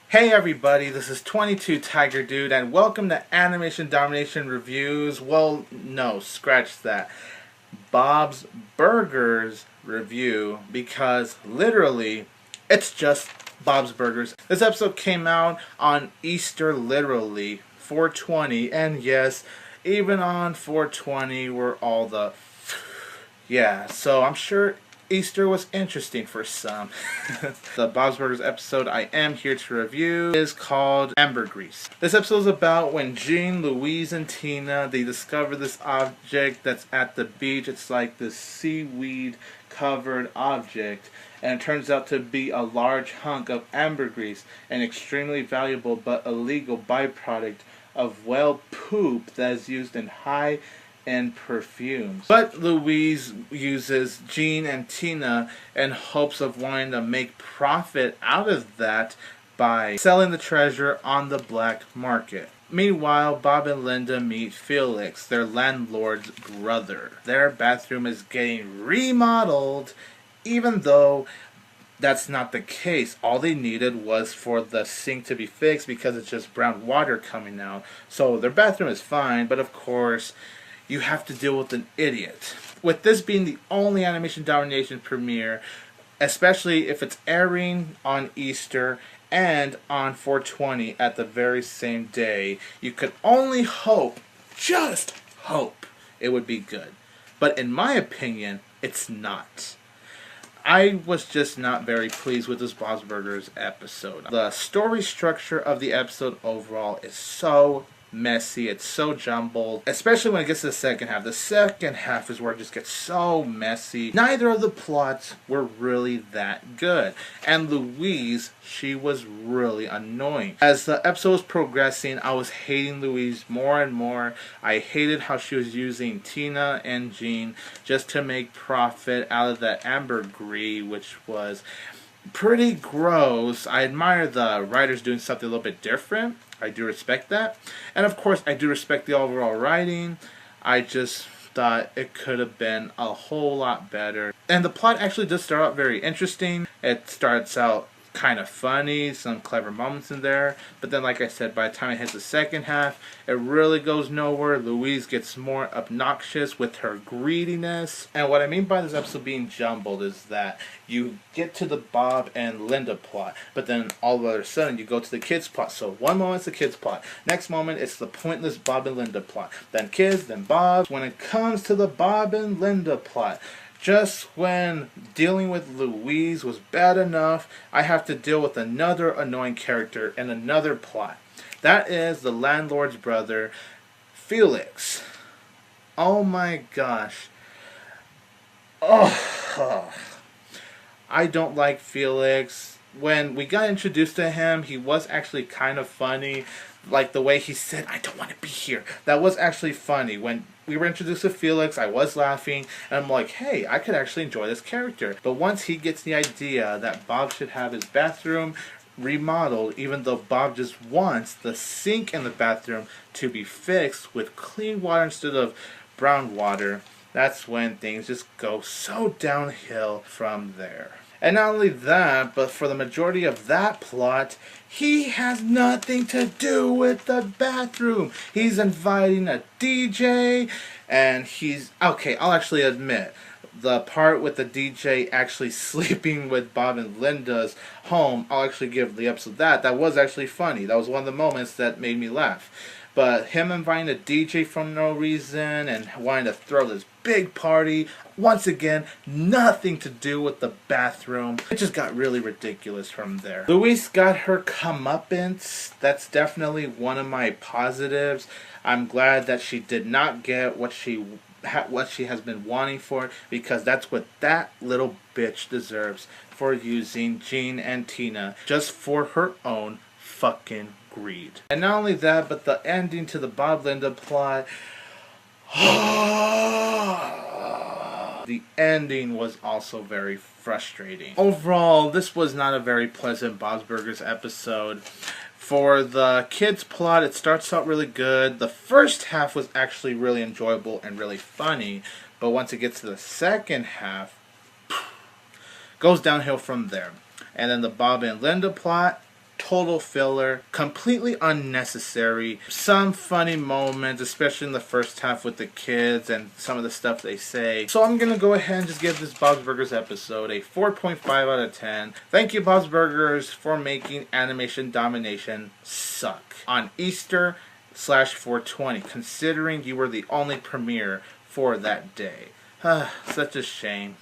Hey everybody, this is 22 Tiger Dude and welcome to Animation Domination Reviews. Well, no, scratch that. Bob's Burgers review, because literally it's just Bob's Burgers. This episode came out on Easter, literally 420, and yes, even on 420 were all the so I'm sure Easter was interesting for some. The Bob's Burgers episode I am here to review is called Ambergris. This episode is about when Jean, Louise, and Tina, they discover this object that's at the beach. It's like this seaweed covered object, and it turns out to be a large hunk of ambergris, an extremely valuable but illegal byproduct of whale poop that is used in high-end perfumes. But Louise uses Jean and Tina in hopes of wanting to make profit out of that by selling the treasure on the black market. Meanwhile, Bob and Linda meet Felix, their landlord's brother. Their bathroom is getting remodeled, even though that's not the case. All they needed was for the sink to be fixed because it's just brown water coming out. So their bathroom is fine, but of course, you have to deal with an idiot. With this being the only Animation Domination premiere, especially if it's airing on Easter and on 420 at the very same day, you could only hope, just hope, it would be good. But in my opinion, it's not. I was just not very pleased with this Bob's Burgers episode. The story structure of the episode overall is so messy, it's so jumbled, especially when it gets to the second half. The second half is where it just gets so messy. Neither of the plots were really that good, and Louise, she was really annoying. As the episode was progressing, I was hating Louise more and more. I hated how she was using Tina and Jean just to make profit out of that ambergris, which was pretty gross. I admire the writers doing something a little bit different. I do respect that. And of course, I do respect the overall writing. I just thought it could have been a whole lot better. And the plot actually does start out very interesting. It starts out kind of funny, some clever moments in there, but then, like I said, by the time it hits the second half, it really goes nowhere. Louise gets more obnoxious with her greediness. And what I mean by this episode being jumbled is that you get to the Bob and Linda plot, but then all of a sudden you go to the kids plot. So one moment it's the kids plot, next moment it's the pointless Bob and Linda plot, then kids, then Bob. When it comes to the Bob and Linda plot, just when dealing with Louise was bad enough, I have to deal with another annoying character and another plot. That is the landlord's brother, Felix. Oh my gosh. Oh, I don't like Felix. When we got introduced to him, he was actually kind of funny. Like the way he said, "I don't want to be here." That was actually funny. When we were introduced to Felix, I was laughing, and I'm like, hey, I could actually enjoy this character. But once he gets the idea that Bob should have his bathroom remodeled, even though Bob just wants the sink in the bathroom to be fixed with clean water instead of brown water, that's when things just go so downhill from there. And not only that, but for the majority of that plot, he has nothing to do with the bathroom. He's inviting a DJ, and he's... Okay, I'll actually admit, the part with the DJ actually sleeping with Bob and Linda's home, I'll actually give the episode that. That was actually funny. That was one of the moments that made me laugh. But him inviting a DJ for no reason and wanting to throw this big party, once again, nothing to do with the bathroom. It just got really ridiculous from there. Louise got her comeuppance. That's definitely one of my positives. I'm glad that she did not get what she has been wanting for, because that's what that little bitch deserves for using Jean and Tina just for her own fucking greed. And not only that, but the ending to the Bob Linda plot, the ending was also very frustrating. Overall, this was not a very pleasant Bob's Burgers episode. For the kids plot, it starts out really good. The first half was actually really enjoyable and really funny, but once it gets to the second half, goes downhill from there. And then the Bob and Linda plot, total filler, completely unnecessary. Some funny moments, especially in the first half with the kids and some of the stuff they say. So I'm gonna go ahead and just give this Bob's Burgers episode a 4.5 out of 10. Thank you, Bob's Burgers, for making Animation Domination suck on Easter/420, considering you were the only premiere for that day. Such a shame.